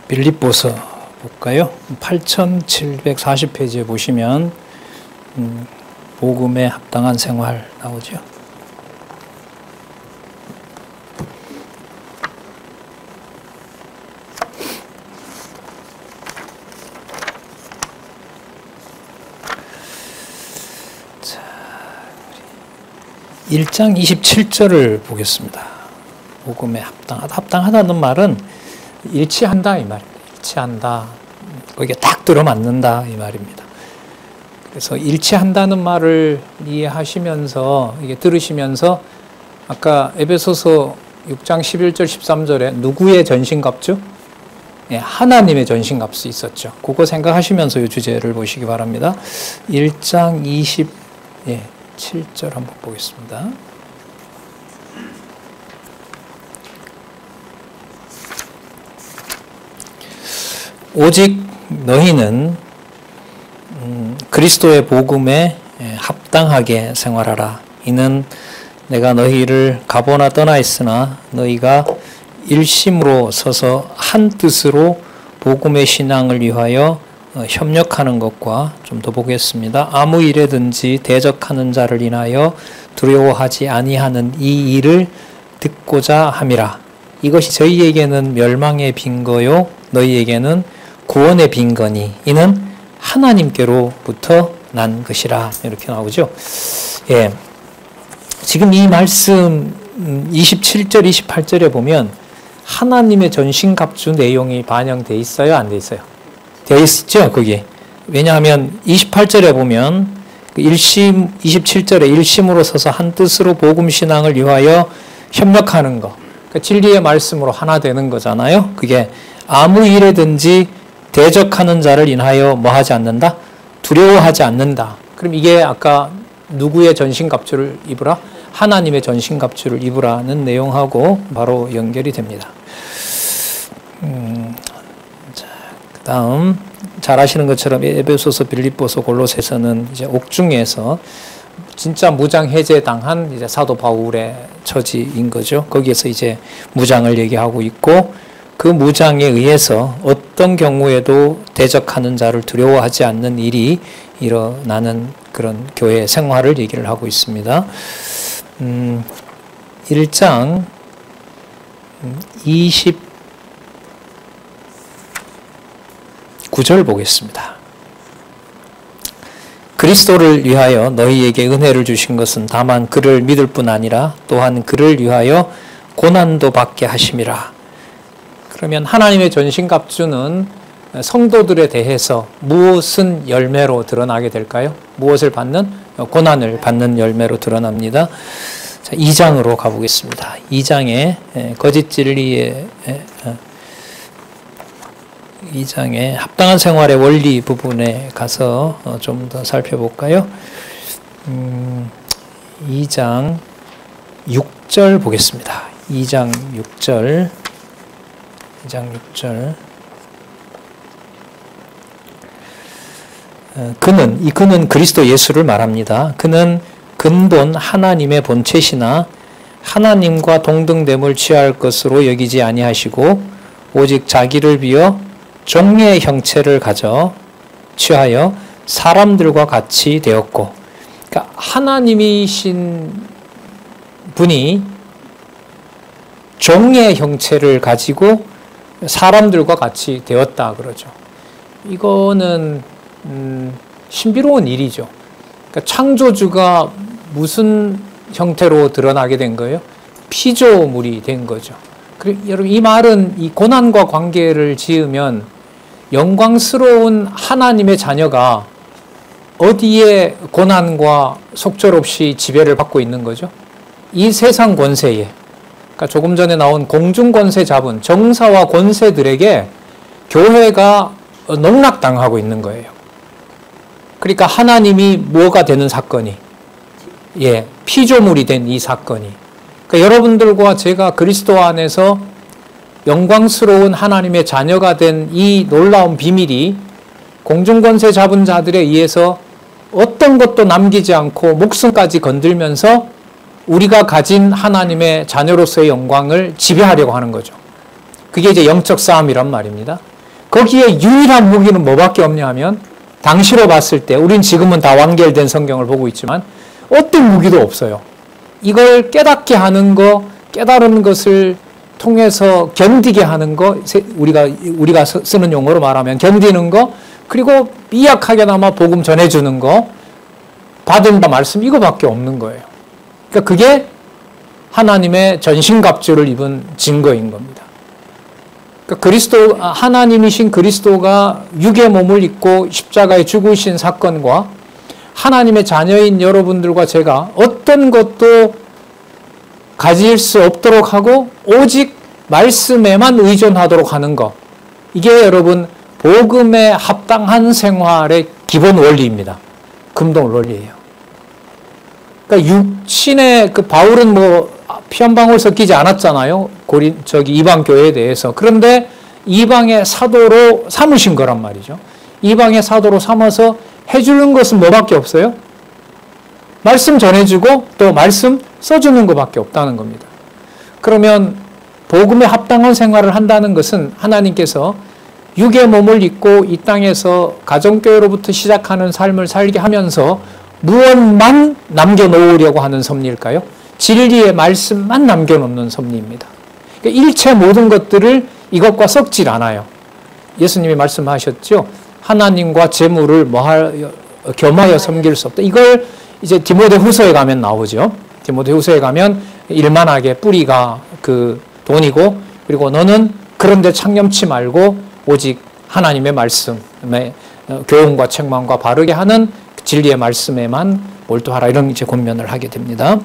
빌립보서 볼까요? 8740페이지에 보시면 복음에 합당한 생활 나오죠. 자, 1장 27절을 보겠습니다. 복음에 합당하다는 말은 일치한다 이 말입니다. 일치한다. 거기에 딱 들어맞는다 이 말입니다. 그래서 일치한다는 말을 이해하시면서 이게 들으시면서 아까 에베소서 6장 11절 13절에 누구의 전신갑주? 예, 하나님의 전신갑주 있었죠. 그거 생각하시면서 이 주제를 보시기 바랍니다. 1장 27절 한번 보겠습니다. 오직 너희는 그리스도의 복음에 합당하게 생활하라. 이는 내가 너희를 가보나 떠나 있으나 너희가 일심으로 서서 한 뜻으로 복음의 신앙을 위하여 협력하는 것과 좀 더 보겠습니다. 아무 일에든지 대적하는 자를 인하여 두려워하지 아니하는 이 일을 듣고자 함이라. 이것이 저희에게는 멸망의 빈거요 너희에게는 구원의 빈거니 이는 하나님께로부터 난 것이라. 이렇게 나오죠. 예. 지금 이 말씀 27절 28절에 보면 하나님의 전신갑주 내용이 반영되어 있어요? 안 되어 있어요? 되어 있죠 거기. 왜냐하면 28절에 보면 27절에 일심으로 서서 한 뜻으로 복음 신앙을 위하여 협력하는 거, 그러니까 진리의 말씀으로 하나 되는 거잖아요. 그게 아무 일에든지 대적하는 자를 인하여 뭐 하지 않는다? 두려워하지 않는다. 그럼 이게 아까 누구의 전신갑주를 입으라? 하나님의 전신갑주를 입으라는 내용하고 바로 연결이 됩니다. 자, 그 다음 잘 아시는 것처럼 에베소서, 빌립보서, 골로새서는 이제 옥중에서 진짜 무장 해제당한 이제 사도 바울의 처지인 거죠. 거기에서 이제 무장을 얘기하고 있고 그 무장에 의해서 어떤 경우에도 대적하는 자를 두려워하지 않는 일이 일어나는 그런 교회 생활을 얘기를 하고 있습니다. 1장 29절 보겠습니다. 그리스도를 위하여 너희에게 은혜를 주신 것은 다만 그를 믿을 뿐 아니라 또한 그를 위하여 고난도 받게 하심이라. 그러면 하나님의 전신갑주는 성도들에 대해서 무엇은 열매로 드러나게 될까요? 무엇을 받는? 고난을 받는 열매로 드러납니다. 자, 2장으로 가보겠습니다. 2장에 거짓 진리의 2장에 합당한 생활의 원리 부분에 가서 좀 더 살펴볼까요? 2장 6절 보겠습니다. 2장 6절. 2장 6절. 그는 그리스도 예수를 말합니다. 그는 근본 하나님의 본체시나 하나님과 동등됨을 취할 것으로 여기지 아니하시고 오직 자기를 비어 종의 형체를 가져 취하여 사람들과 같이 되었고, 그러니까 하나님이신 분이 종의 형체를 가지고 사람들과 같이 되었다 그러죠. 이거는 신비로운 일이죠. 그러니까 창조주가 무슨 형태로 드러나게 된 거예요? 피조물이 된 거죠. 여러분 이 말은 이 고난과 관계를 지으면 영광스러운 하나님의 자녀가 어디에 고난과 속절없이 지배를 받고 있는 거죠? 이 세상 권세에, 그러니까 조금 전에 나온 공중 권세 잡은 정사와 권세들에게 교회가 농락당하고 있는 거예요. 그러니까 하나님이 뭐가 되는 사건이, 피조물이 된 이 사건이, 그러니까 여러분들과 제가 그리스도 안에서 영광스러운 하나님의 자녀가 된 이 놀라운 비밀이 공중권세 잡은 자들에 의해서 어떤 것도 남기지 않고 목숨까지 건들면서 우리가 가진 하나님의 자녀로서의 영광을 지배하려고 하는 거죠. 그게 이제 영적 싸움이란 말입니다. 거기에 유일한 무기는 뭐밖에 없냐 하면 당시로 봤을 때 우린 지금은 다 완결된 성경을 보고 있지만 어떤 무기도 없어요. 이걸 깨닫게 하는 거, 깨달은 것을 통해서 견디게 하는 거, 우리가 쓰는 용어로 말하면 견디는 거, 그리고 미약하게나마 복음 전해주는 거, 받은 바 말씀 이거밖에 없는 거예요. 그러니까 그게 하나님의 전신갑주를 입은 증거인 겁니다. 그러니까 하나님이신 그리스도가 육의 몸을 입고 십자가에 죽으신 사건과 하나님의 자녀인 여러분들과 제가 어떤 것도 가질 수 없도록 하고 오직 말씀에만 의존하도록 하는 것. 이게 여러분 복음에 합당한 생활의 기본 원리입니다. 근본 원리예요. 그러니까 육신의 바울은 피 한 방울 섞이지 않았잖아요. 이방 교회에 대해서. 그런데 이방의 사도로 삼으신 거란 말이죠. 이방의 사도로 삼아서 해주는 것은 뭐밖에 없어요? 말씀 전해주고 또 말씀 써주는 것밖에 없다는 겁니다. 그러면 복음에 합당한 생활을 한다는 것은 하나님께서 육의 몸을 입고 이 땅에서 가정교회로부터 시작하는 삶을 살게 하면서 무엇만 남겨놓으려고 하는 섭리일까요? 진리의 말씀만 남겨놓는 섭리입니다. 그러니까 일체 모든 것들을 이것과 섞질 않아요. 예수님이 말씀하셨죠. 하나님과 재물을 겸하여 섬길 수 없다. 이걸 이제 디모데후서에 가면 나오죠. 디모데후서에 가면 일만하게 뿌리가 그 돈이고, 그리고 너는 그런데 창념치 말고 오직 하나님의 말씀에 교훈과 책망과 바르게 하는 진리의 말씀에만 몰두하라. 이런 이제 권면을 하게 됩니다.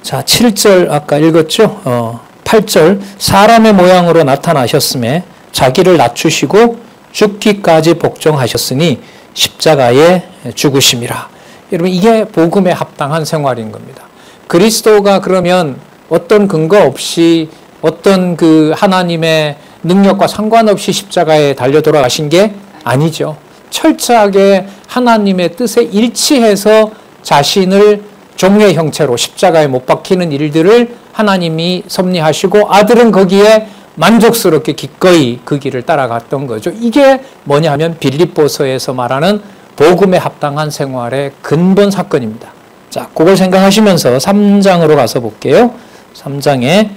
자, 7절 아까 읽었죠? 8절 사람의 모양으로 나타나셨음에 자기를 낮추시고 죽기까지 복종하셨으니 십자가에 죽으심이라. 여러분 이게 복음에 합당한 생활인 겁니다. 그리스도가 그러면 어떤 근거 없이 어떤 그 하나님의 능력과 상관없이 십자가에 달려 돌아가신 게 아니죠. 철저하게 하나님의 뜻에 일치해서 자신을 종의 형체로 십자가에 못 박히는 일들을 하나님이 섭리하시고 아들은 거기에 만족스럽게 기꺼이 그 길을 따라갔던 거죠. 이게 뭐냐 하면 빌립보서에서 말하는 복음에 합당한 생활의 근본 사건입니다. 자, 그걸 생각하시면서 3장으로 가서 볼게요. 3장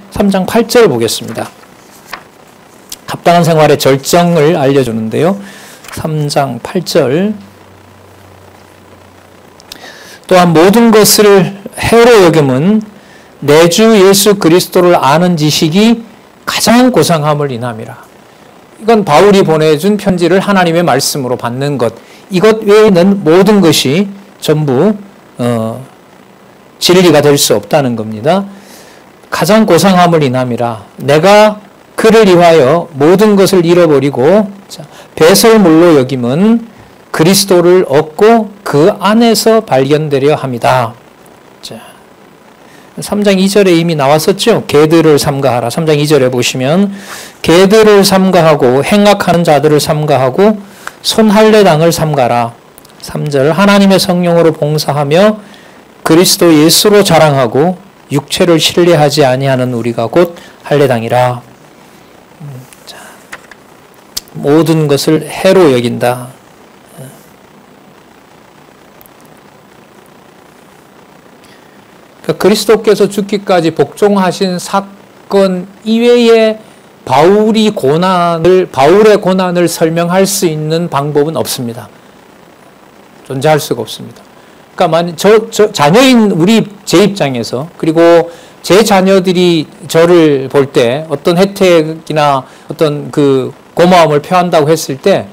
8절 보겠습니다. 합당한 생활의 절정을 알려주는데요. 3장 8절 또한 모든 것을 해로 여김은 내 주 예수 그리스도를 아는 지식이 가장 고상함을 인함이라. 이건 바울이 보내준 편지를 하나님의 말씀으로 받는 것. 이것 외에는 모든 것이 전부 진리가 될 수 없다는 겁니다. 가장 고상함을 인함이라. 내가 그를 위하여 모든 것을 잃어버리고 배설물로 여김은 그리스도를 얻고 그 안에서 발견되려 함이다. 자, 3장 2절에 이미 나왔었죠. 개들을 삼가하라. 3장 2절에 보시면 개들을 삼가하고 행악하는 자들을 삼가하고 손할례당을 삼가라. 3절 하나님의 성령으로 봉사하며 그리스도 예수로 자랑하고 육체를 신뢰하지 아니하는 우리가 곧 할례당이라. 자, 모든 것을 해로 여긴다. 그리스도께서 죽기까지 복종하신 사건 이외에 바울의 고난을 설명할 수 있는 방법은 없습니다. 존재할 수가 없습니다. 그러니까 자녀인 제 입장에서, 그리고 제 자녀들이 저를 볼 때 어떤 혜택이나 어떤 그 고마움을 표한다고 했을 때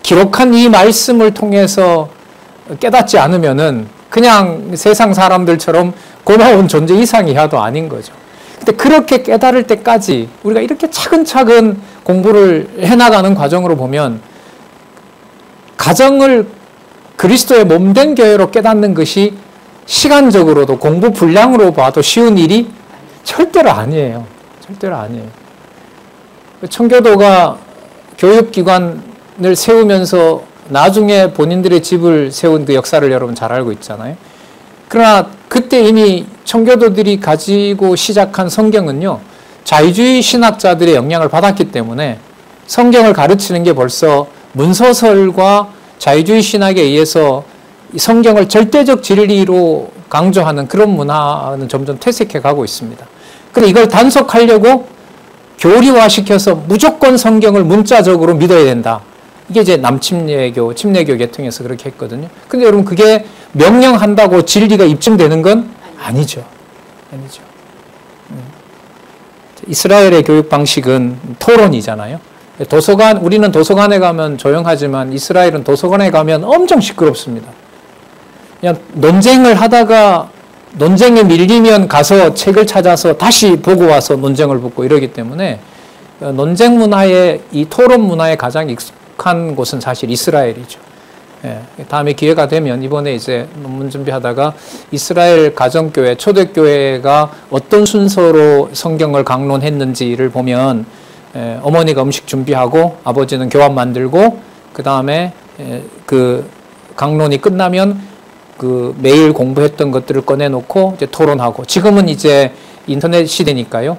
기록한 이 말씀을 통해서 깨닫지 않으면은 그냥 세상 사람들처럼 고마운 존재 이상이야도 아닌 거죠. 근데 그렇게 깨달을 때까지 우리가 이렇게 차근차근 공부를 해나가는 과정으로 보면 가정을 그리스도의 몸된 교회로 깨닫는 것이 시간적으로도 공부 분량으로 봐도 쉬운 일이 절대로 아니에요. 절대로 아니에요. 청교도가 교육기관을 세우면서 나중에 본인들의 집을 세운 그 역사를 여러분 잘 알고 있잖아요. 그러나 그때 이미 청교도들이 가지고 시작한 성경은요, 자유주의 신학자들의 영향을 받았기 때문에 성경을 가르치는 게 벌써 문서설과 자유주의 신학에 의해서 성경을 절대적 진리로 강조하는 그런 문화는 점점 퇴색해 가고 있습니다. 그런데 이걸 단속하려고 교리화시켜서 무조건 성경을 문자적으로 믿어야 된다. 이게 이제 남침례교, 침례교 계통에서 그렇게 했거든요. 근데 여러분 그게 명령한다고 진리가 입증되는 건 아니죠. 아니죠. 이스라엘의 교육 방식은 토론이잖아요. 도서관, 우리는 도서관에 가면 조용하지만 이스라엘은 도서관에 가면 엄청 시끄럽습니다. 그냥 논쟁을 하다가 논쟁에 밀리면 가서 책을 찾아서 다시 보고 와서 논쟁을 붙고 이러기 때문에 논쟁 문화에, 이 토론 문화에 가장 익숙한 곳은 사실 이스라엘이죠. 예, 다음에 기회가 되면 이번에 이제 논문 준비하다가 이스라엘 가정교회, 초대교회가 어떤 순서로 성경을 강론했는지를 보면 어머니가 음식 준비하고 아버지는 교환 만들고 그 다음에 그 강론이 끝나면 그 매일 공부했던 것들을 꺼내놓고 이제 토론하고, 지금은 이제 인터넷 시대니까요.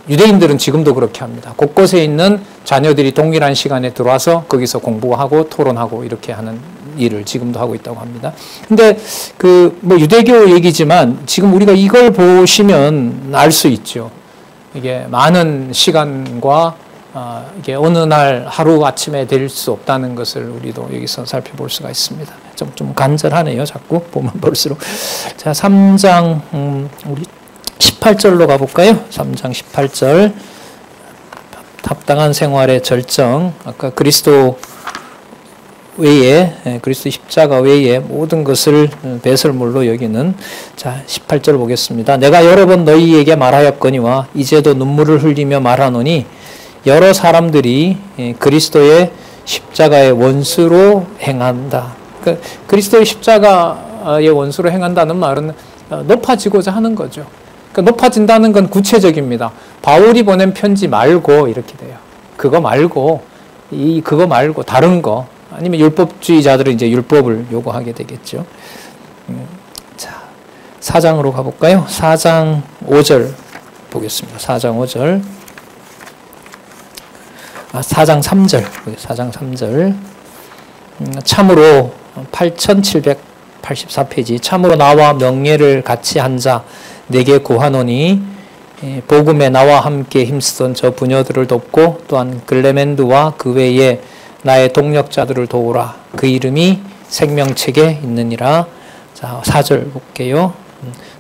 유대인들은 지금도 그렇게 합니다. 곳곳에 있는 자녀들이 동일한 시간에 들어와서 거기서 공부하고 토론하고 이렇게 하는 일을 지금도 하고 있다고 합니다. 근데 그 뭐 유대교 얘기지만 지금 우리가 이걸 보시면 알 수 있죠. 이게 많은 시간과 이게 어느 날 하루 아침에 될 수 없다는 것을 우리도 여기서 살펴볼 수가 있습니다. 좀 간절하네요. 자꾸 보면 볼수록. 자, 3장 우리 18절로 가볼까요? 3장 18절. 합당한 생활의 절정. 아까 그리스도 외에, 그리스도 십자가 외에 모든 것을 배설물로 여기는. 자, 18절 보겠습니다. 내가 여러 번 너희에게 말하였거니와 이제도 눈물을 흘리며 말하노니 여러 사람들이 그리스도의 십자가의 원수로 행한다. 그리스도의 십자가의 원수로 행한다는 말은 높아지고자 하는 거죠. 그러니까 높아진다는 건 구체적입니다. 바울이 보낸 편지 말고 이렇게 돼요. 그거 말고 다른 거, 아니면 율법주의자들은 이제 율법을 요구하게 되겠죠. 자, 4장으로 가볼까요? 4장 5절 보겠습니다. 4장 5절. 4장 3절. 4장 3절. 참으로 8784페이지. 참으로 나와 명예를 같이 한 자 내게 구하노니 복음에 나와 함께 힘쓰던 저 부녀들을 돕고 또한 글레멘드와 그 외에 나의 동력자들을 도우라. 그 이름이 생명책에 있느니라. 자, 4절 볼게요.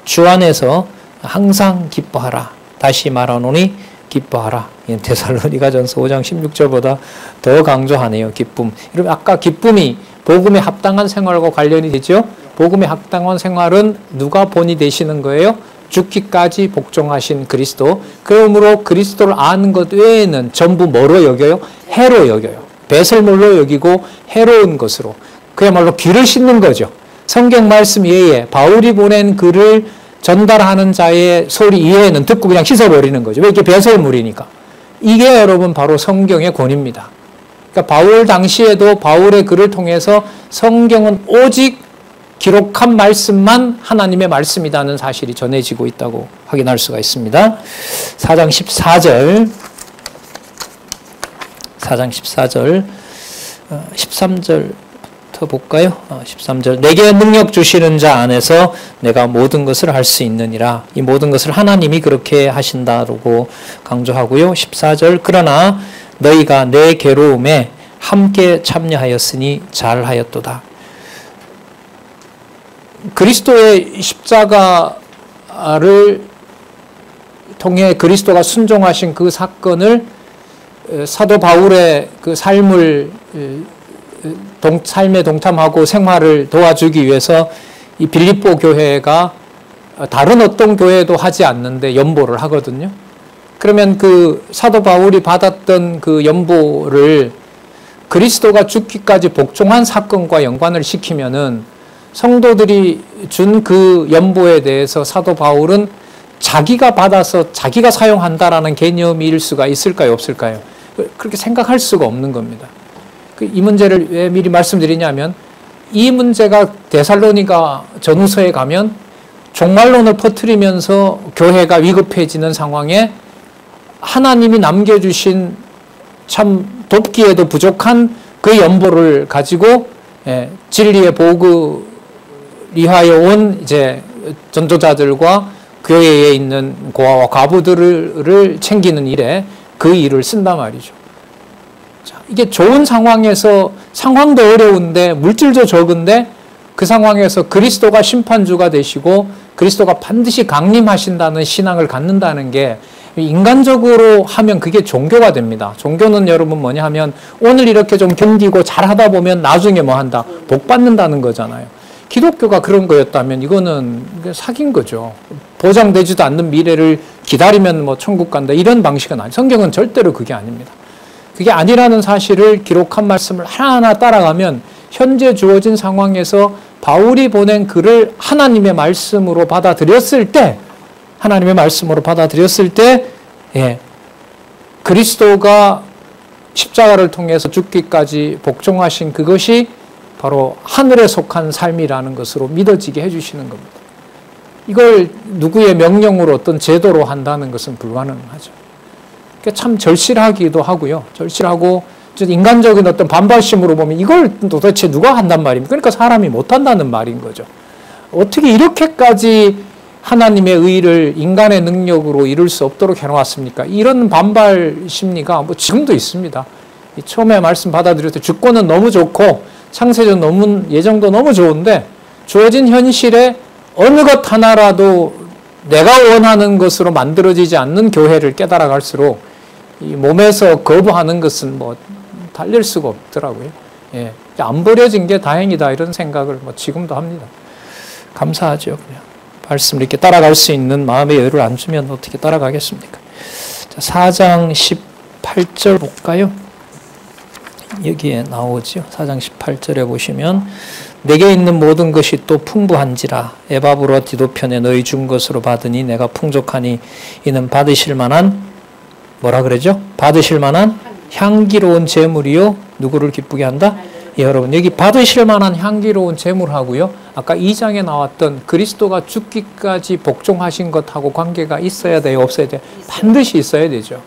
주 안에서 항상 기뻐하라. 다시 말하노니 기뻐하라. 데살로니가전서 5장 16절보다 더 강조하네요. 기쁨. 여러분 아까 기쁨이 복음에 합당한 생활과 관련이 되죠. 복음에 합당한 생활은 누가 본이 되시는 거예요? 죽기까지 복종하신 그리스도. 그러므로 그리스도를 아는 것 외에는 전부 뭐로 여겨요? 해로 여겨요. 배설물로 여기고 해로운 것으로. 그야말로 귀를 씻는 거죠. 성경 말씀 이외에 바울이 보낸 글을 전달하는 자의 소리 이외에는 듣고 그냥 씻어버리는 거죠. 왜? 이게 배설물이니까. 이게 여러분 바로 성경의 권위입니다. 그러니까 바울 당시에도 바울의 글을 통해서 성경은 오직 기록한 말씀만 하나님의 말씀이라는 사실이 전해지고 있다고 확인할 수가 있습니다. 4장 14절. 4장 14절. 13절부터 볼까요? 13절. 내게 능력 주시는 자 안에서 내가 모든 것을 할 수 있느니라. 이 모든 것을 하나님이 그렇게 하신다고 강조하고요. 14절. 그러나 너희가 내 괴로움에 함께 참여하였으니 잘하였도다. 그리스도의 십자가를 통해 그리스도가 순종하신 그 사건을 사도 바울의 그 삶에 동참하고 생활을 도와주기 위해서 이 빌립보 교회가 다른 어떤 교회도 하지 않는데 연보를 하거든요. 그러면 그 사도 바울이 받았던 그 연보를 그리스도가 죽기까지 복종한 사건과 연관을 시키면은 성도들이 준 그 연보에 대해서 사도 바울은 자기가 받아서 자기가 사용한다라는 개념일 수가 있을까요? 없을까요? 그렇게 생각할 수가 없는 겁니다. 이 문제를 왜 미리 말씀드리냐면 이 문제가 데살로니가 전후서에 가면 종말론을 퍼뜨리면서 교회가 위급해지는 상황에 하나님이 남겨주신 참 돕기에도 부족한 그 연보를 가지고 진리의 복을 위하여 온 이제 전도자들과 교회에 있는 고아와 과부들을 챙기는 일에 그 일을 쓴단 말이죠. 자, 이게 좋은 상황에서 상황도 어려운데 물질도 적은데 그 상황에서 그리스도가 심판주가 되시고 그리스도가 반드시 강림하신다는 신앙을 갖는다는 게 인간적으로 하면 그게 종교가 됩니다. 종교는 여러분 뭐냐 하면 오늘 이렇게 좀 견디고 잘하다 보면 나중에 뭐 한다? 복 받는다는 거잖아요. 기독교가 그런 거였다면 이거는 사기인 거죠. 보장되지도 않는 미래를 기다리면 뭐 천국 간다 이런 방식은 아니에요. 성경은 절대로 그게 아닙니다. 그게 아니라는 사실을 기록한 말씀을 하나하나 따라가면 현재 주어진 상황에서 바울이 보낸 글을 하나님의 말씀으로 받아들였을 때 그리스도가 십자가를 통해서 죽기까지 복종하신 그것이 바로 하늘에 속한 삶이라는 것으로 믿어지게 해주시는 겁니다. 이걸 누구의 명령으로 어떤 제도로 한다는 것은 불가능하죠. 참 절실하기도 하고요. 절실하고 인간적인 어떤 반발심으로 보면 이걸 도대체 누가 한단 말입니까? 그러니까 사람이 못한다는 말인 거죠. 어떻게 이렇게까지 하나님의 의를 인간의 능력으로 이룰 수 없도록 해놓았습니까? 이런 반발 심리가 뭐 지금도 있습니다. 처음에 말씀 받아들였을 때 주권은 너무 좋고 창세전 너무 예정도 너무 좋은데 주어진 현실에 어느 것 하나라도 내가 원하는 것으로 만들어지지 않는 교회를 깨달아 갈수록 이 몸에서 거부하는 것은 뭐 달릴 수가 없더라고요. 예. 안 버려진 게 다행이다 이런 생각을 뭐 지금도 합니다. 감사하죠. 그냥 말씀을 이렇게 따라갈 수 있는 마음의 여유를 안 주면 어떻게 따라가겠습니까? 자, 4장 18절 볼까요? 여기에 나오죠. 4장 18절에 보시면 내게 있는 모든 것이 또 풍부한지라 에바브로 디도편에 너희 준 것으로 받으니 내가 풍족하니 이는 받으실 만한 뭐라 그러죠? 받으실 만한 향기로운 제물이요 누구를 기쁘게 한다? 예, 여러분 여기 받으실 만한 향기로운 제물하고요 아까 2장에 나왔던 그리스도가 죽기까지 복종하신 것하고 관계가 있어야 돼요? 없어야 돼요? 반드시 있어야 되죠.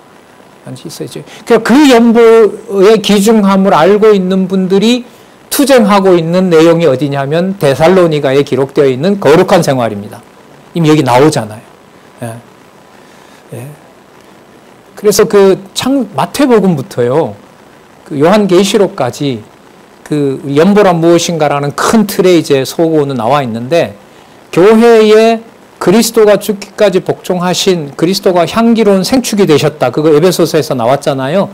반드시 있어야죠. 그 연보의 귀중함을 알고 있는 분들이 투쟁하고 있는 내용이 어디냐면 데살로니가에 기록되어 있는 거룩한 생활입니다. 이미 여기 나오잖아요. 예. 예. 그래서 마태복음부터요, 요한계시록까지 연보란 무엇인가라는 큰 틀에 이제 소고는 나와 있는데, 교회에 그리스도가 죽기까지 복종하신 그리스도가 향기로운 생축이 되셨다. 그거 에베소서에서 나왔잖아요.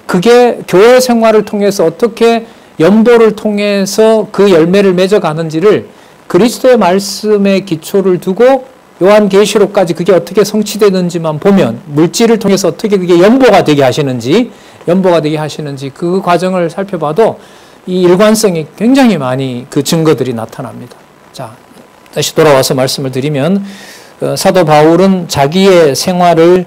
그게 교회 생활을 통해서 어떻게 연보를 통해서 그 열매를 맺어가는지를 그리스도의 말씀에 기초를 두고 요한계시록까지 그게 어떻게 성취되는지만 보면 물질을 통해서 어떻게 그게 연보가 되게 하시는지 그 과정을 살펴봐도 이 일관성이 굉장히 많이 그 증거들이 나타납니다. 자, 다시 돌아와서 말씀을 드리면 사도 바울은 자기의 생활을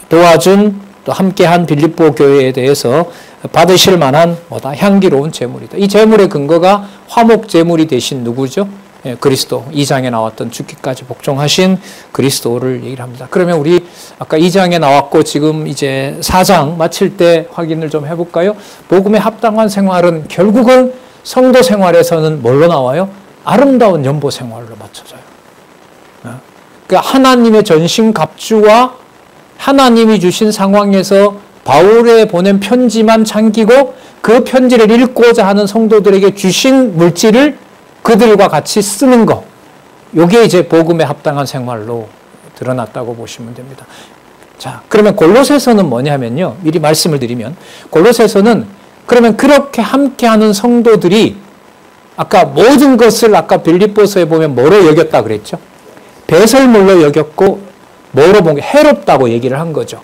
도와준 또 함께한 빌립보 교회에 대해서 받으실 만한 향기로운 제물이다. 이 제물의 근거가 화목 제물이 되신 누구죠? 예, 그리스도. 2장에 나왔던 죽기까지 복종하신 그리스도를 얘기를 합니다. 그러면 우리 아까 2장에 나왔고 지금 이제 4장 마칠 때 확인을 좀 해볼까요? 복음에 합당한 생활은 결국은 성도 생활에서는 뭘로 나와요? 아름다운 연보 생활로 맞춰져요. 그러니까 하나님의 전신갑주와 하나님이 주신 상황에서 바울에 보낸 편지만 참기고 그 편지를 읽고자 하는 성도들에게 주신 물질을 그들과 같이 쓰는 것. 이게 이제 복음에 합당한 생활로 드러났다고 보시면 됩니다. 자, 그러면 골로새서는 뭐냐면요. 미리 말씀을 드리면 골로새서는 그러면 그렇게 함께하는 성도들이 아까 모든 것을 아까 빌립보서에 보면 뭐로 여겼다 그랬죠? 배설물로 여겼고 뭐로 본 게 해롭다고 얘기를 한 거죠.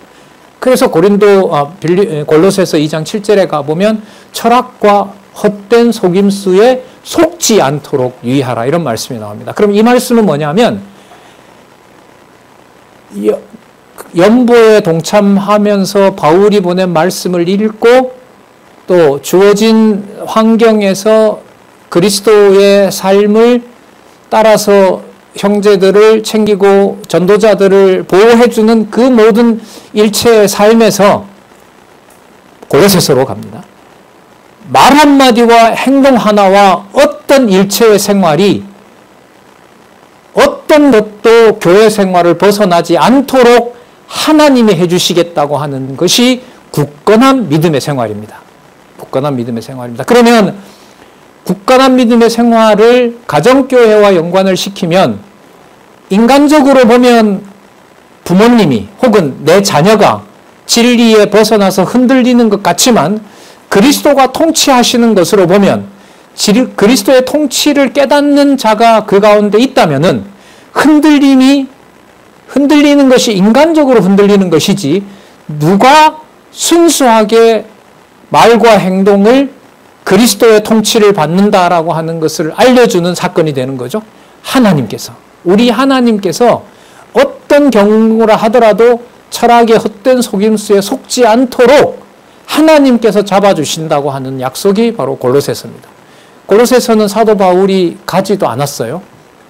그래서 골로새서 2장 7절에 가보면 철학과 헛된 속임수에 속지 않도록 유의하라 이런 말씀이 나옵니다. 그럼 이 말씀은 뭐냐면 연보에 동참하면서 바울이 보낸 말씀을 읽고 또 주어진 환경에서 그리스도의 삶을 따라서 형제들을 챙기고 전도자들을 보호해주는 그 모든 일체의 삶에서 골로새서로 갑니다. 말 한마디와 행동 하나와 어떤 일체의 생활이 어떤 것도 교회 생활을 벗어나지 않도록 하나님이 해주시겠다고 하는 것이 굳건한 믿음의 생활입니다. 굳건한 믿음의 생활입니다. 그러면 굳건한 믿음의 생활을 가정교회와 연관을 시키면 인간적으로 보면 부모님이 혹은 내 자녀가 진리에 벗어나서 흔들리는 것 같지만 그리스도가 통치하시는 것으로 보면 그리스도의 통치를 깨닫는 자가 그 가운데 있다면은 흔들리는 것이 인간적으로 흔들리는 것이지 누가 순수하게 말과 행동을 그리스도의 통치를 받는다라고 하는 것을 알려주는 사건이 되는 거죠. 하나님께서. 우리 하나님께서 어떤 경우라 하더라도 철학의 헛된 속임수에 속지 않도록 하나님께서 잡아주신다고 하는 약속이 바로 골로새서입니다. 골로새서는 사도 바울이 가지도 않았어요.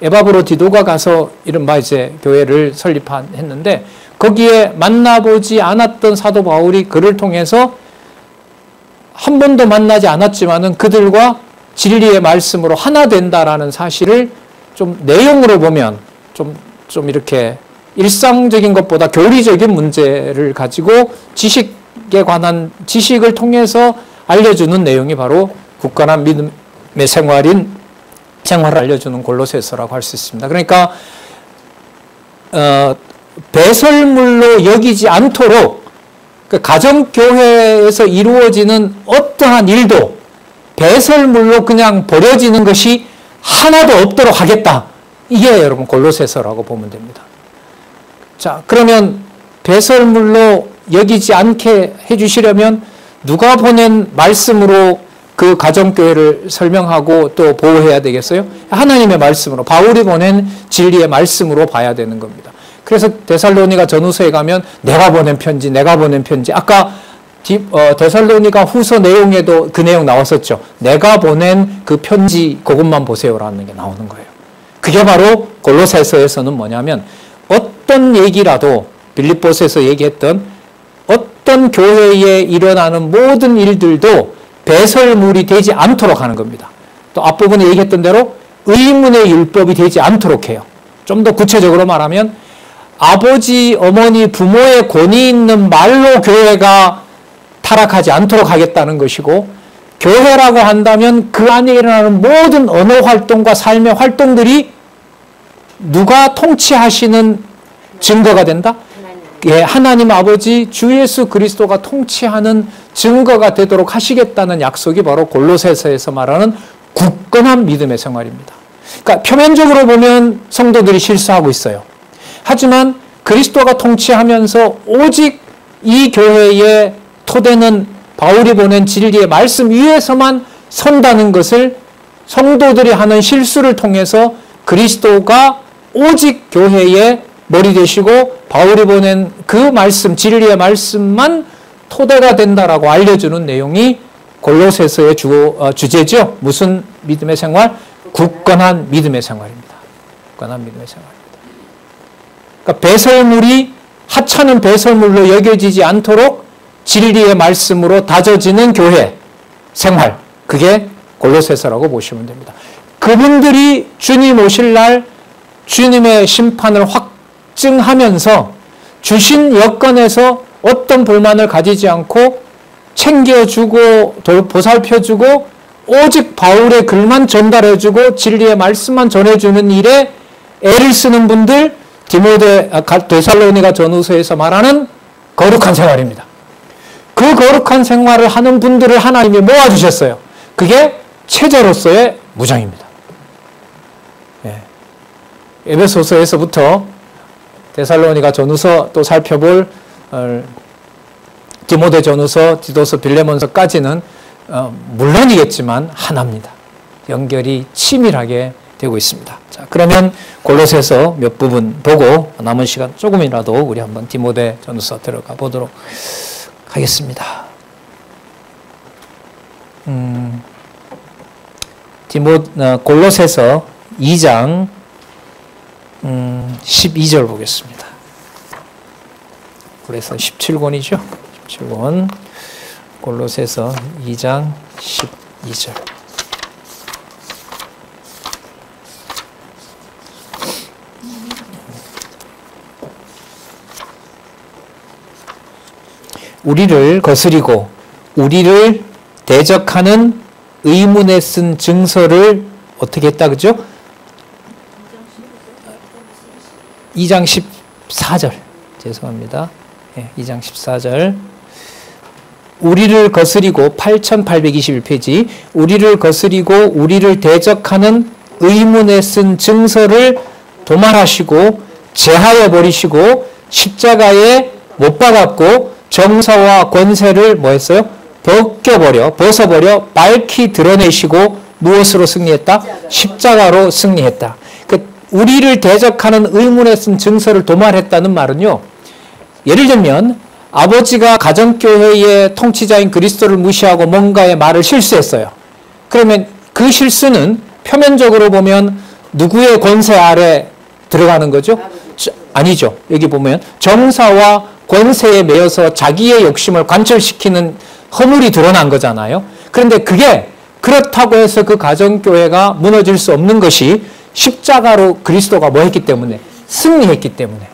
에바브로 디도가 가서 이른바 이제 교회를 설립했는데 거기에 만나보지 않았던 사도 바울이 그를 통해서 한 번도 만나지 않았지만은 그들과 진리의 말씀으로 하나 된다라는 사실을 좀 내용으로 보면 좀 이렇게 일상적인 것보다 교리적인 문제를 가지고 지식에 관한 지식을 통해서 알려주는 내용이 바로 굳건한 믿음의 생활을 알려주는 골로새서라고 할 수 있습니다. 그러니까 배설물로 여기지 않도록 그 가정교회에서 이루어지는 어떠한 일도 배설물로 그냥 버려지는 것이 하나도 없도록 하겠다. 이게 여러분 골로새서라고 보면 됩니다. 자, 그러면 배설물로 여기지 않게 해주시려면 누가 보낸 말씀으로 그 가정교회를 설명하고 또 보호해야 되겠어요? 하나님의 말씀으로, 바울이 보낸 진리의 말씀으로 봐야 되는 겁니다. 그래서 데살로니가 전후서에 가면 내가 보낸 편지. 아까 데살로니가 후서 내용에도 그 내용 나왔었죠. 내가 보낸 그 편지 그것만 보세요라는 게 나오는 거예요. 그게 바로 골로새서에서는 뭐냐면 어떤 얘기라도 빌립보서에서 얘기했던 어떤 교회에 일어나는 모든 일들도 배설물이 되지 않도록 하는 겁니다. 또 앞부분에 얘기했던 대로 의문의 율법이 되지 않도록 해요. 좀 더 구체적으로 말하면 아버지, 어머니, 부모의 권위 있는 말로 교회가 타락하지 않도록 하겠다는 것이고 교회라고 한다면 그 안에 일어나는 모든 언어 활동과 삶의 활동들이 누가 통치하시는 증거가 된다? 예, 하나님 아버지 주 예수 그리스도가 통치하는 증거가 되도록 하시겠다는 약속이 바로 골로새서에서 말하는 굳건한 믿음의 생활입니다. 그러니까 표면적으로 보면 성도들이 실수하고 있어요. 하지만 그리스도가 통치하면서 오직 이 교회의 토대는 바울이 보낸 진리의 말씀 위에서만 선다는 것을 성도들이 하는 실수를 통해서 그리스도가 오직 교회의 머리 되시고 바울이 보낸 그 말씀, 진리의 말씀만 토대가 된다라고 알려주는 내용이 골로새서의 주제죠. 무슨 믿음의 생활? 굳건한 믿음의 생활입니다. 굳건한 믿음의 생활입니다. 그러니까 배설물이 하찮은 배설물로 여겨지지 않도록 진리의 말씀으로 다져지는 교회 생활, 그게 골로새서라고 보시면 됩니다. 그분들이 주님 오실 날 주님의 심판을 확증하면서 주신 여건에서 어떤 불만을 가지지 않고 챙겨주고 보살펴주고 오직 바울의 글만 전달해주고 진리의 말씀만 전해주는 일에 애를 쓰는 분들, 데살로니가 전후서에서 말하는 거룩한 생활입니다. 그 거룩한 생활을 하는 분들을 하나님이 모아주셨어요. 그게 체제로서의 무장입니다. 예. 에베소서에서부터 데살로니가 전후서 또 살펴볼 디모데 전후서, 디도서, 빌레몬서까지는 물론이겠지만 하나입니다. 연결이 치밀하게 되고 있습니다. 자, 그러면 골로새서 몇 부분 보고 남은 시간 조금이라도 우리 한번 디모데 전후서 들어가 보도록 하겠습니다. 골로새서 2장 12절 보겠습니다. 그래서 17권이죠. 17권 골로새서 2장 12절. 우리를 거스리고 우리를 대적하는 의문에 쓴 증서를 어떻게 했다 그죠? 2장 14절 죄송합니다. 2장 14절 우리를 거스리고 8821페이지 우리를 거스리고 우리를 대적하는 의문에 쓴 증서를 도말하시고 제하여 버리시고 십자가에 못 박았고 정사와 권세를 뭐 했어요? 벗어버려 밝히 드러내시고 무엇으로 승리했다? 십자가로 승리했다. 우리를 대적하는 의문에 쓴 증서를 도말했다는 말은요. 예를 들면 아버지가 가정교회의 통치자인 그리스도를 무시하고 뭔가의 말을 실수했어요. 그러면 그 실수는 표면적으로 보면 누구의 권세 아래 들어가는 거죠? 아니죠. 여기 보면 정사와 권세에 매여서 자기의 욕심을 관철시키는 허물이 드러난 거잖아요. 그런데 그게 그렇다고 해서 그 가정교회가 무너질 수 없는 것이 십자가로 그리스도가 뭐 했기 때문에? 승리했기 때문에.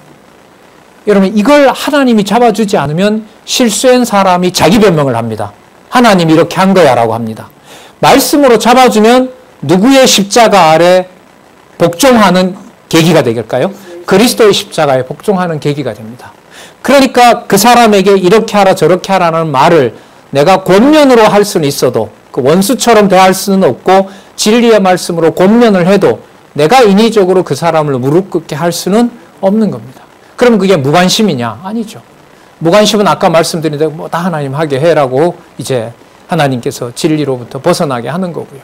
여러분 이걸 하나님이 잡아주지 않으면 실수한 사람이 자기 변명을 합니다. 하나님이 이렇게 한 거야 라고 합니다. 말씀으로 잡아주면 누구의 십자가 아래 복종하는 계기가 되겠까요? 그리스도의 십자가에 복종하는 계기가 됩니다. 그러니까 그 사람에게 이렇게 하라 저렇게 하라는 말을 내가 권면으로 할 수는 있어도 그 원수처럼 대할 수는 없고 진리의 말씀으로 권면을 해도 내가 인위적으로 그 사람을 무릎 꿇게 할 수는 없는 겁니다. 그럼 그게 무관심이냐? 아니죠. 무관심은 아까 말씀드린 대로 뭐 다 하나님 하게 해라고 이제 하나님께서 진리로부터 벗어나게 하는 거고요.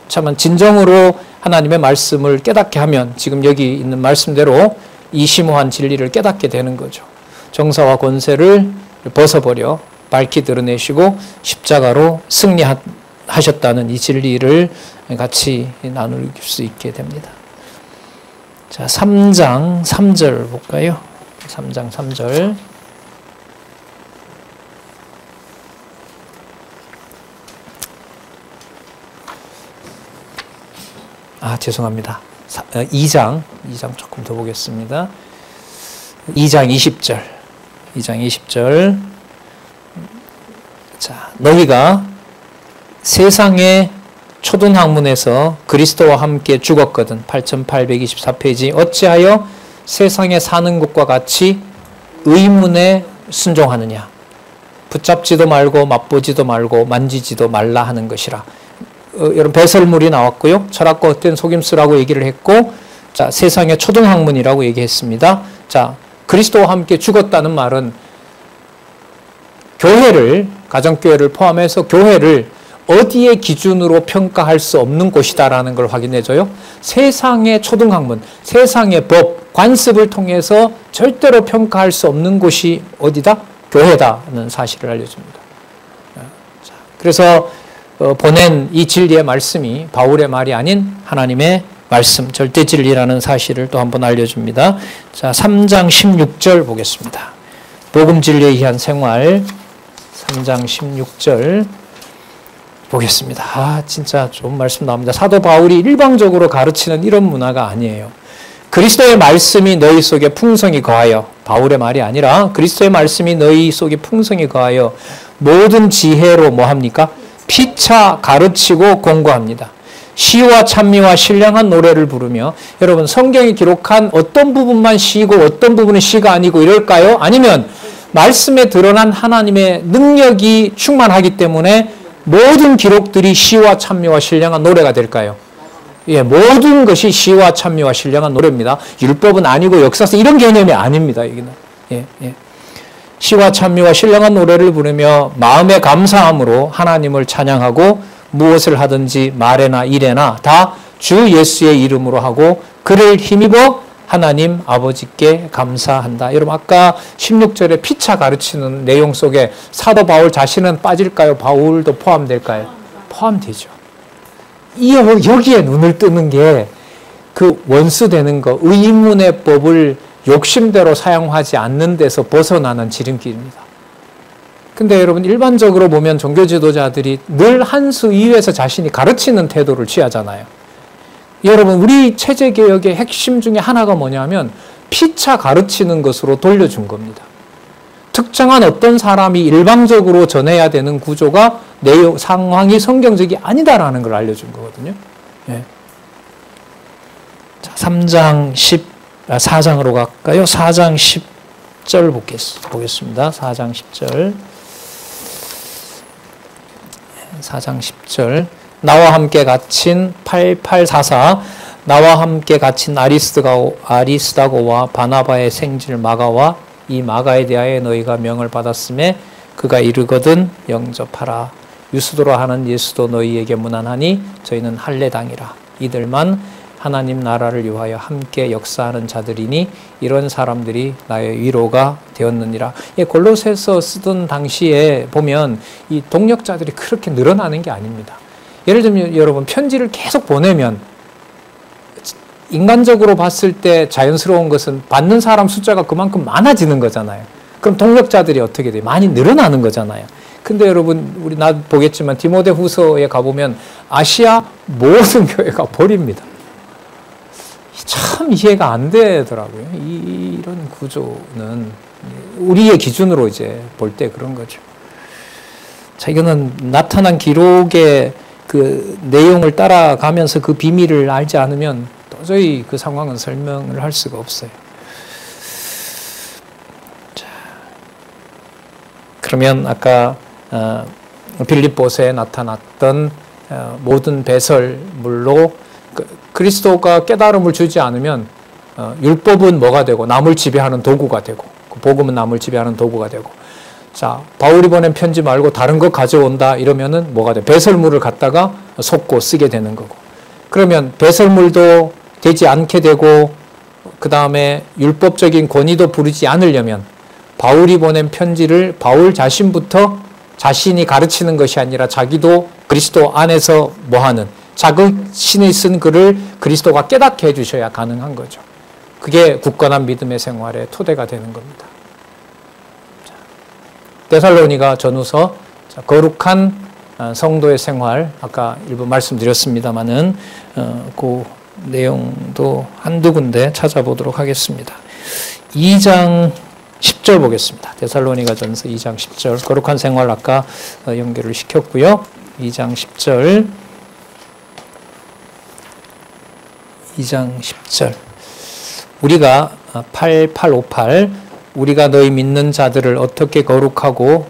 참 진정으로 하나님의 말씀을 깨닫게 하면 지금 여기 있는 말씀대로 이 심오한 진리를 깨닫게 되는 거죠. 정사와 권세를 벗어버려 밝히 드러내시고 십자가로 승리하셨다는 이 진리를 같이 나눌 수 있게 됩니다. 자, 3장 3절 볼까요? 3장 3절. 죄송합니다. 2장 조금 더 보겠습니다. 2장 20절. 2장 20절. 자, 너희가 세상의 초등학문에서 그리스도와 함께 죽었거든. 8824페이지. 어찌하여 세상에 사는 것과 같이 의문에 순종하느냐. 붙잡지도 말고 맛보지도 말고 만지지도 말라 하는 것이라. 여러분 배설물이 나왔고요. 철학과 헛된 속임수라고 얘기를 했고, 자, 세상의 초등학문이라고 얘기했습니다. 자, 그리스도와 함께 죽었다는 말은 교회를, 가정교회를 포함해서 교회를 어디에 기준으로 평가할 수 없는 곳이다라는 걸 확인해줘요. 세상의 초등학문, 세상의 법, 관습을 통해서 절대로 평가할 수 없는 곳이 어디다? 교회다는 사실을 알려줍니다. 자, 그래서 보낸 이 진리의 말씀이 바울의 말이 아닌 하나님의 말씀, 절대 진리라는 사실을 또 한번 알려줍니다. 자, 3장 16절 보겠습니다. 복음 진리에 의한 생활 3장 16절 보겠습니다. 진짜 좋은 말씀 나옵니다. 사도 바울이 일방적으로 가르치는 이런 문화가 아니에요. 그리스도의 말씀이 너희 속에 풍성히 거하여, 바울의 말이 아니라 그리스도의 말씀이 너희 속에 풍성히 거하여 모든 지혜로 뭐합니까? 피차 가르치고 공고합니다. 시와 찬미와 신령한 노래를 부르며, 여러분 성경이 기록한 어떤 부분만 시고 어떤 부분은 시가 아니고 이럴까요? 아니면 말씀에 드러난 하나님의 능력이 충만하기 때문에 모든 기록들이 시와 찬미와 신령한 노래가 될까요? 예, 모든 것이 시와 찬미와 신령한 노래입니다. 율법은 아니고 역사서 이런 개념이 아닙니다. 여기는. 예. 시와 찬미와 신령한 노래를 부르며 마음의 감사함으로 하나님을 찬양하고 무엇을 하든지 말에나 일에나 다 주 예수의 이름으로 하고 그를 힘입어 하나님 아버지께 감사한다. 여러분 아까 16절에 피차 가르치는 내용 속에 사도 바울 자신은 빠질까요? 바울도 포함될까요? 포함되죠. 여기에 눈을 뜨는 게 그 원수 되는 거, 의인문의 법을 욕심대로 사용하지 않는 데서 벗어나는 지름길입니다. 근데 여러분 일반적으로 보면 종교 지도자들이 늘 한 수 이유에서 자신이 가르치는 태도를 취하잖아요. 여러분 우리 체제개혁의 핵심 중에 하나가 뭐냐면 피차 가르치는 것으로 돌려준 겁니다. 특정한 어떤 사람이 일방적으로 전해야 되는 구조가 내용, 상황이 성경적이 아니다라는 걸 알려준 거거든요. 예. 자, 4장으로 갈까요? 4장 10절 보겠습니다. 4장 10절. 4장 10절. 나와 함께 갇힌 8844 나와 함께 갇힌 아리스다고와 바나바의 생질 마가와 이 마가에 대하여 너희가 명을 받았음에 그가 이르거든 영접하라. 유스도라 하는 예수도 너희에게 문안하니 저희는 할례당이라. 이들만 하나님 나라를 위하여 함께 역사하는 자들이니 이런 사람들이 나의 위로가 되었느니라. 골로새서 쓰던 당시에 보면 이 동역자들이 그렇게 늘어나는 게 아닙니다. 예를 들면 여러분 편지를 계속 보내면 인간적으로 봤을 때 자연스러운 것은 받는 사람 숫자가 그만큼 많아지는 거잖아요. 그럼 동역자들이 어떻게 돼요? 많이 늘어나는 거잖아요. 근데 여러분 우리 나 보겠지만 디모데후서에 가보면 아시아 모든 교회가 버립니다. 참 이해가 안 되더라고요. 이런 구조는 우리의 기준으로 이제 볼 때 그런 거죠. 자, 이거는 나타난 기록의 그 내용을 따라가면서 그 비밀을 알지 않으면 도저히 그 상황은 설명을 할 수가 없어요. 자, 그러면 아까 빌립보서에 나타났던 모든 배설물로 그리스도가 깨달음을 주지 않으면 율법은 뭐가 되고 남을 지배하는 도구가 되고 복음은 남을 지배하는 도구가 되고 자 바울이 보낸 편지 말고 다른 거 가져온다 이러면은 뭐가 돼? 배설물을 갖다가 섞고 쓰게 되는 거고 그러면 배설물도 되지 않게 되고 그 다음에 율법적인 권위도 부르지 않으려면 바울이 보낸 편지를 바울 자신부터 자신이 가르치는 것이 아니라 자기도 그리스도 안에서 뭐하는 자신이 쓴 글을 그리스도가 깨닫게 해주셔야 가능한 거죠. 그게 굳건한 믿음의 생활의 토대가 되는 겁니다. 데살로니가 전후서 거룩한 성도의 생활 아까 일부 말씀드렸습니다마는 그 내용도 한두 군데 찾아보도록 하겠습니다. 2장 10절 보겠습니다. 데살로니가 전서 2장 10절 거룩한 생활 아까 연결을 시켰고요. 2장 10절 2장 10절 우리가 8858 우리가 너희 믿는 자들을 어떻게 거룩하고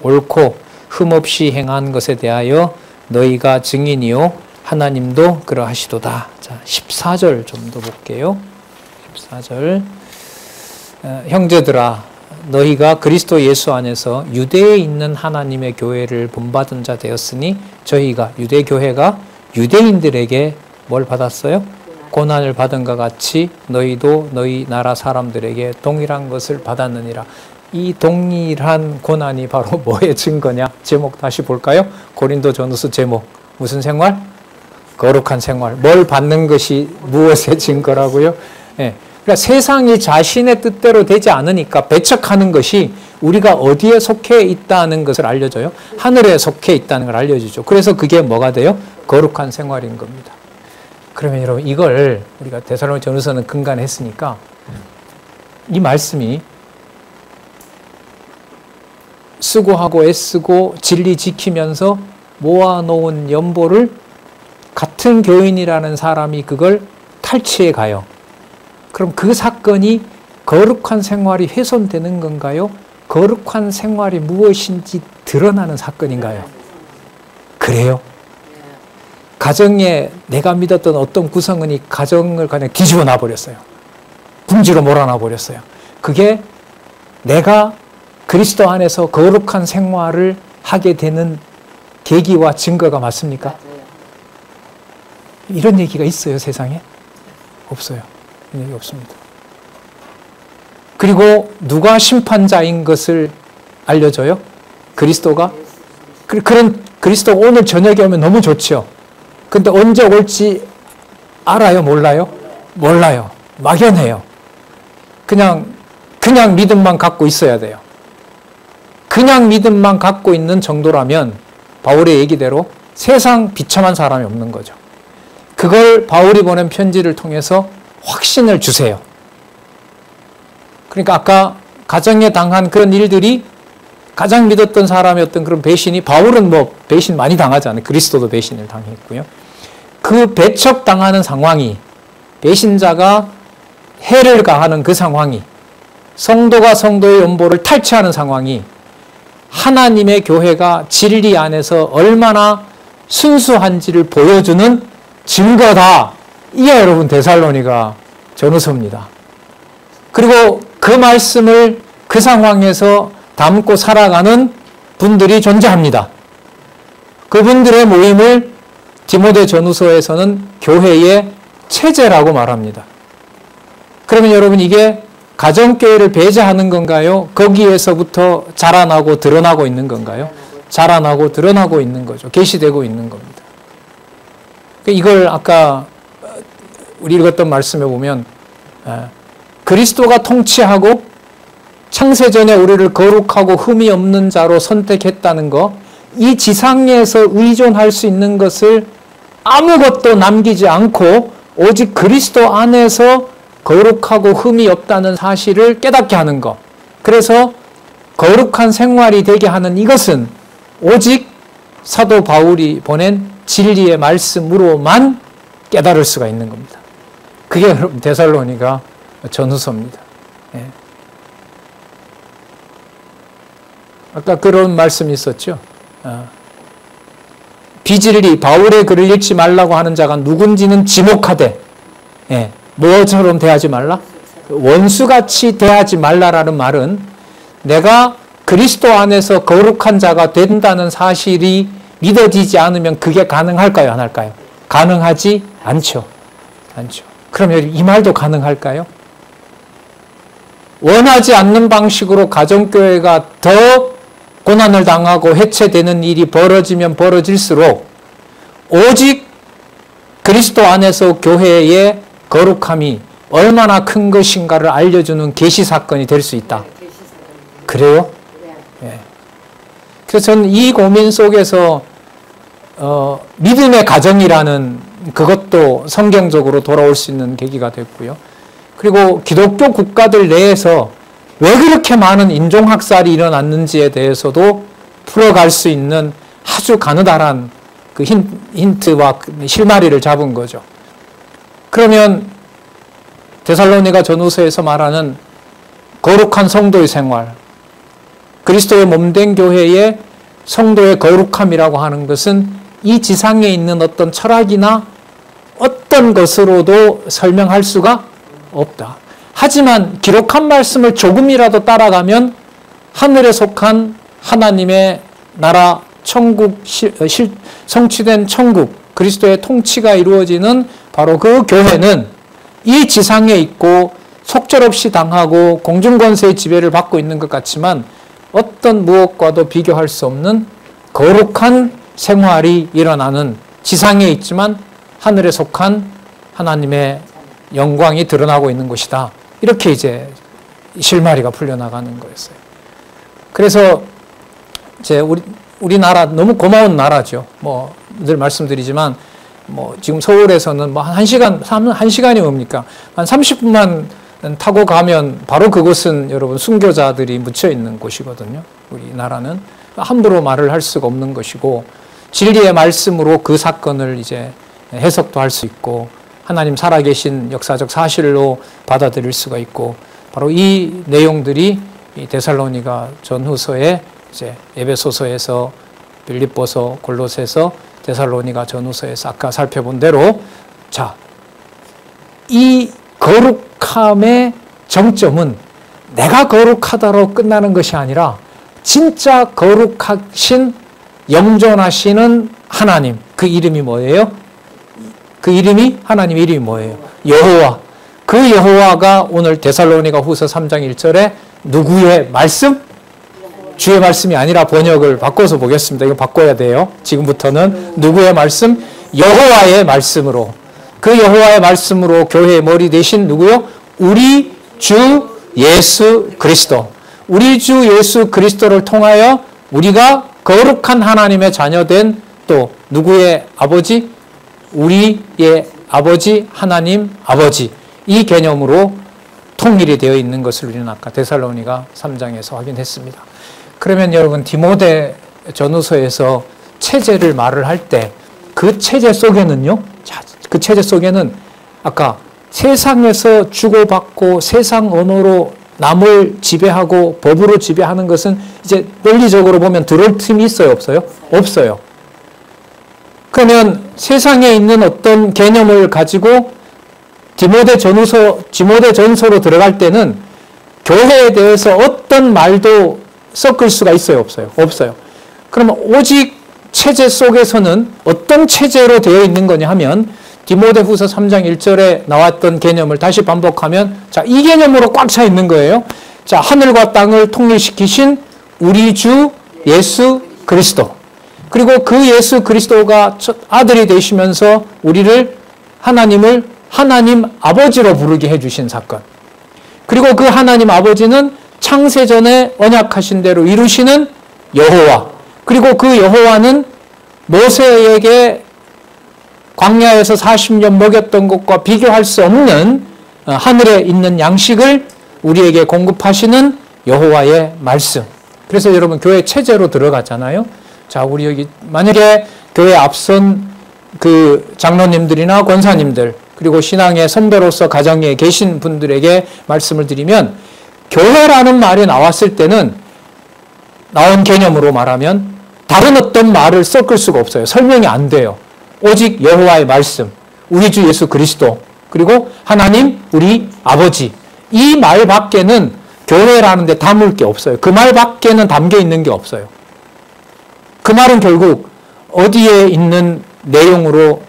옳고 흠없이 행한 것에 대하여 너희가 증인이요 하나님도 그러하시도다. 자, 14절 좀 더 볼게요. 14절 형제들아 너희가 그리스도 예수 안에서 유대에 있는 하나님의 교회를 본받은 자 되었으니 저희가 유대 교회가 유대인들에게 뭘 받았어요? 고난을 받은 것 같이 너희도 너희 나라 사람들에게 동일한 것을 받았느니라. 이 동일한 고난이 바로 뭐의 증거냐? 제목 다시 볼까요? 고린도전후서 제목 무슨 생활? 거룩한 생활. 뭘 받는 것이 무엇의 증거라고요? 예. 그러니까 세상이 자신의 뜻대로 되지 않으니까 배척하는 것이 우리가 어디에 속해 있다는 것을 알려줘요. 하늘에 속해 있다는 걸 알려주죠. 그래서 그게 뭐가 돼요? 거룩한 생활인 겁니다. 그러면 여러분 이걸 우리가 데살로니가 전후서는 근간했으니까 이 말씀이 수고하고 애쓰고 진리 지키면서 모아놓은 연보를 같은 교인이라는 사람이 그걸 탈취해 가요. 그럼 그 사건이 거룩한 생활이 훼손되는 건가요? 거룩한 생활이 무엇인지 드러나는 사건인가요? 그래요? 가정에 내가 믿었던 어떤 구성원이 가정을 그냥 뒤집어 놔버렸어요. 궁지로 몰아놔버렸어요. 그게 내가 그리스도 안에서 거룩한 생활을 하게 되는 계기와 증거가 맞습니까? 이런 얘기가 있어요, 세상에? 없어요. 이런 얘기 없습니다. 그리고 누가 심판자인 것을 알려줘요? 그리스도가? 그런 그리스도가 오늘 저녁에 오면 너무 좋죠. 근데 언제 올지 알아요? 몰라요? 몰라요. 막연해요. 그냥 믿음만 갖고 있어야 돼요. 그냥 믿음만 갖고 있는 정도라면 바울의 얘기대로 세상 비참한 사람이 없는 거죠. 그걸 바울이 보낸 편지를 통해서 확신을 주세요. 그러니까 아까 가정에 당한 그런 일들이 가장 믿었던 사람의 어떤 그런 배신이, 바울은 뭐 배신 많이 당하잖아요. 그리스도도 배신을 당했고요. 그 배척당하는 상황이, 배신자가 해를 가하는 그 상황이, 성도가 성도의 연보를 탈취하는 상황이 하나님의 교회가 진리 안에서 얼마나 순수한지를 보여주는 증거다. 이게 여러분 데살로니가 전후서입니다. 그리고 그 말씀을 그 상황에서 담고 살아가는 분들이 존재합니다. 그분들의 모임을 디모데 전후서에서는 교회의 체제라고 말합니다. 그러면 여러분 이게 가정교회를 배제하는 건가요? 거기에서부터 자라나고 드러나고 있는 건가요? 자라나고 드러나고 있는 거죠. 계시되고 있는 겁니다. 이걸 아까 우리 읽었던 말씀에 보면 그리스도가 통치하고 창세전에 우리를 거룩하고 흠이 없는 자로 선택했다는 거, 이 지상에서 의존할 수 있는 것을 아무것도 남기지 않고 오직 그리스도 안에서 거룩하고 흠이 없다는 사실을 깨닫게 하는 것. 그래서 거룩한 생활이 되게 하는 이것은 오직 사도 바울이 보낸 진리의 말씀으로만 깨달을 수가 있는 겁니다. 그게 데살로니가 전후서입니다. 예. 아까 그런 말씀이 있었죠. 비진리, 바울의 글을 읽지 말라고 하는 자가 누군지는 지목하되, 예, 뭐처럼 대하지 말라? 원수같이 대하지 말라라는 말은 내가 그리스도 안에서 거룩한 자가 된다는 사실이 믿어지지 않으면 그게 가능할까요? 안 할까요? 가능하지 않죠. 그러면 이 말도 가능할까요? 원하지 않는 방식으로 가정교회가 더 고난을 당하고 해체되는 일이 벌어지면 벌어질수록 오직 그리스도 안에서 교회의 거룩함이 얼마나 큰 것인가를 알려주는 계시 사건이 될 수 있다. 그래요? 예. 그래서 저는 이 고민 속에서 믿음의 가정이라는 그것도 성경적으로 돌아올 수 있는 계기가 됐고요. 그리고 기독교 국가들 내에서 왜 그렇게 많은 인종학살이 일어났는지에 대해서도 풀어갈 수 있는 아주 가느다란 그 힌트와 실마리를 잡은 거죠. 그러면 데살로니가 전후서에서 말하는 거룩한 성도의 생활, 그리스도의 몸된 교회의 성도의 거룩함이라고 하는 것은 이 지상에 있는 어떤 철학이나 어떤 것으로도 설명할 수가 없다. 하지만 기록한 말씀을 조금이라도 따라가면 하늘에 속한 하나님의 나라, 천국, 성취된 천국, 그리스도의 통치가 이루어지는 바로 그 교회는 이 지상에 있고 속절없이 당하고 공중권세의 지배를 받고 있는 것 같지만 어떤 무엇과도 비교할 수 없는 거룩한 생활이 일어나는, 지상에 있지만 하늘에 속한 하나님의 영광이 드러나고 있는 곳이다. 이렇게 이제 실마리가 풀려나가는 거였어요. 그래서 이제 우리나라 너무 고마운 나라죠. 뭐 늘 말씀드리지만 뭐 지금 서울에서는 뭐 한 시간이 뭡니까? 한 30분만 타고 가면 바로 그곳은 여러분 순교자들이 묻혀 있는 곳이거든요. 우리나라는 함부로 말을 할 수가 없는 것이고 진리의 말씀으로 그 사건을 이제 해석도 할 수 있고 하나님 살아계신 역사적 사실로 받아들일 수가 있고 바로 이 내용들이 이 데살로니가 전후서에 이제 에베소서에서 빌립보서, 골로새서, 데살로니가 전후서에서 아까 살펴본 대로 자, 이 거룩함의 정점은 내가 거룩하다로 끝나는 것이 아니라 진짜 거룩하신 영존하시는 하나님, 그 이름이 뭐예요? 그 이름이, 하나님 이름이 뭐예요? 여호와. 그 여호와가 오늘 데살로니가 후서 3장 1절에 누구의 말씀? 주의 말씀이 아니라 번역을 바꿔서 보겠습니다. 이거 바꿔야 돼요. 지금부터는 누구의 말씀? 여호와의 말씀으로. 그 여호와의 말씀으로 교회의 머리 대신 누구요? 우리 주 예수 그리스도. 우리 주 예수 그리스도를 통하여 우리가 거룩한 하나님의 자녀된 또 누구의 아버지? 우리의 아버지, 하나님 아버지. 이 개념으로 통일이 되어 있는 것을 우리는 아까 데살로니가 3장에서 확인했습니다. 그러면 여러분 디모데 전후서에서 체제를 말을 할 때 그 체제 속에는요, 그 체제 속에는 아까 세상에서 주고받고 세상 언어로 남을 지배하고 법으로 지배하는 것은 이제 논리적으로 보면 들어올 틈이 있어요, 없어요? 없어요. 그러면 세상에 있는 어떤 개념을 가지고 디모데 전서로 들어갈 때는 교회에 대해서 어떤 말도 섞을 수가 있어요, 없어요? 없어요. 그러면 오직 체제 속에서는 어떤 체제로 되어 있는 거냐 하면 디모데후서 3장 1절에 나왔던 개념을 다시 반복하면 자, 이 개념으로 꽉 차 있는 거예요. 자, 하늘과 땅을 통일시키신 우리 주 예수 그리스도. 그리고 그 예수 그리스도가 아들이 되시면서 우리를 하나님을 하나님 아버지로 부르게 해주신 사건. 그리고 그 하나님 아버지는 창세전에 언약하신 대로 이루시는 여호와. 그리고 그 여호와는 모세에게 광야에서 40년 먹였던 것과 비교할 수 없는 하늘에 있는 양식을 우리에게 공급하시는 여호와의 말씀. 그래서 여러분 교회 체제로 들어가잖아요. 자, 우리 여기 만약에 교회 앞선 그 장로님들이나 권사님들 그리고 신앙의 선배로서 가정에 계신 분들에게 말씀을 드리면 교회라는 말이 나왔을 때는 나온 개념으로 말하면 다른 어떤 말을 섞을 수가 없어요. 설명이 안 돼요. 오직 여호와의 말씀, 우리 주 예수 그리스도, 그리고 하나님 우리 아버지. 이 말 밖에는 교회라는 데 담을 게 없어요. 그 말 밖에는 담겨 있는 게 없어요. 그 말은 결국 어디에 있는 내용으로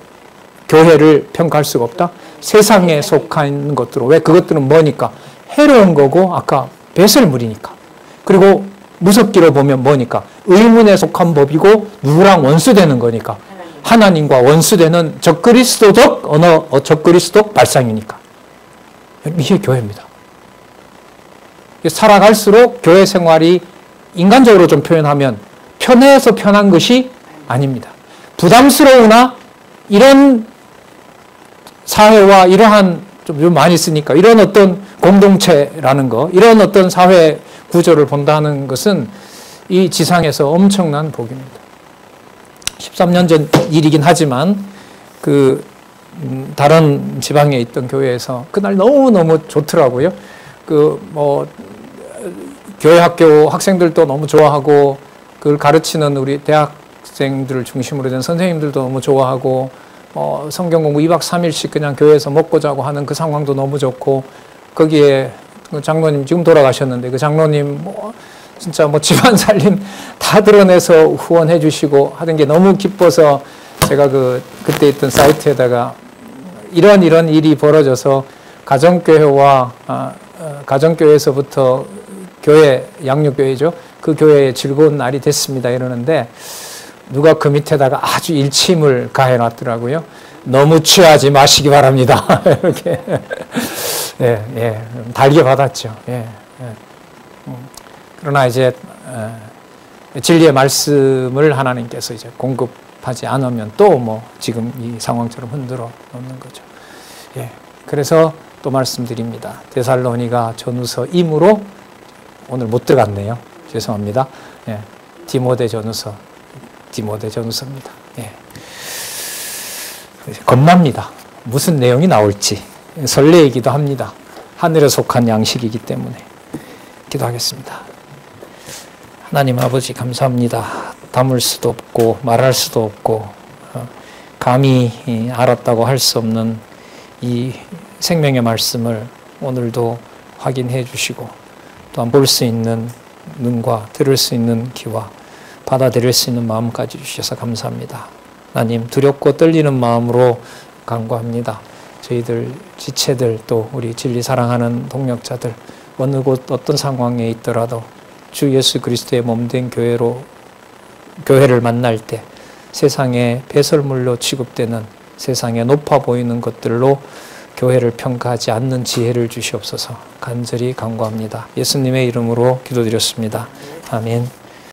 교회를 평가할 수가 없다? 세상에 속한 것들로. 왜? 그것들은 뭐니까? 해로운 거고 아까 배설물이니까. 그리고 무섭기로 보면 뭐니까? 의문에 속한 법이고 누구랑 원수되는 거니까. 하나님과 원수되는 적그리스도적 언어, 적그리스도 발상이니까. 이게 교회입니다. 살아갈수록 교회 생활이 인간적으로 좀 표현하면 편해서 편한 것이 아닙니다. 부담스러우나 이런 사회와 이러한 좀 많이 쓰니까 이런 어떤 공동체라는 거, 이런 어떤 사회 구조를 본다는 것은 이 지상에서 엄청난 복입니다. 13년 전 일이긴 하지만 그 다른 지방에 있던 교회에서 그날 너무너무 좋더라고요. 그 뭐 교회 학교 학생들도 너무 좋아하고 그걸 가르치는 우리 대학생들을 중심으로 된 선생님들도 너무 좋아하고 성경 공부 2박 3일씩 그냥 교회에서 먹고 자고 하는 그 상황도 너무 좋고 거기에 그 장로님 지금 돌아가셨는데 그 장로님 진짜 집안 살림 다 드러내서 후원해 주시고 하는 게 너무 기뻐서 제가 그때 있던 사이트에다가 이런 일이 벌어져서 가정교회와 가정교회에서부터 교회, 양육교회죠. 그 교회의 즐거운 날이 됐습니다. 이러는데 누가 그 밑에다가 아주 일침을 가해놨더라고요. 너무 취하지 마시기 바랍니다. 이렇게. 예, 달게 받았죠. 예. 그러나 이제 진리의 말씀을 하나님께서 이제 공급하지 않으면 또 지금 이 상황처럼 흔들어 놓는 거죠. 예. 그래서 또 말씀드립니다. 데살로니가 전후서이므로 오늘 못 들어갔네요. 죄송합니다. 예. 디모데 전후서입니다. 예. 겁납니다. 무슨 내용이 나올지 설레이기도 합니다. 하늘에 속한 양식이기 때문에. 기도하겠습니다. 하나님 아버지 감사합니다. 담을 수도 없고 말할 수도 없고 감히 알았다고 할 수 없는 이 생명의 말씀을 오늘도 확인해 주시고 또한 볼 수 있는 눈과 들을 수 있는 귀와 받아들일 수 있는 마음까지 주셔서 감사합니다. 하나님 두렵고 떨리는 마음으로 간구합니다. 저희들 지체들 또 우리 진리 사랑하는 동역자들 어느 곳 어떤 상황에 있더라도 주 예수 그리스도의 몸된 교회를 만날 때 세상에 배설물로 취급되는 세상에 높아 보이는 것들로 교회를 평가하지 않는 지혜를 주시옵소서 간절히 간구합니다. 예수님의 이름으로 기도드렸습니다. 아멘.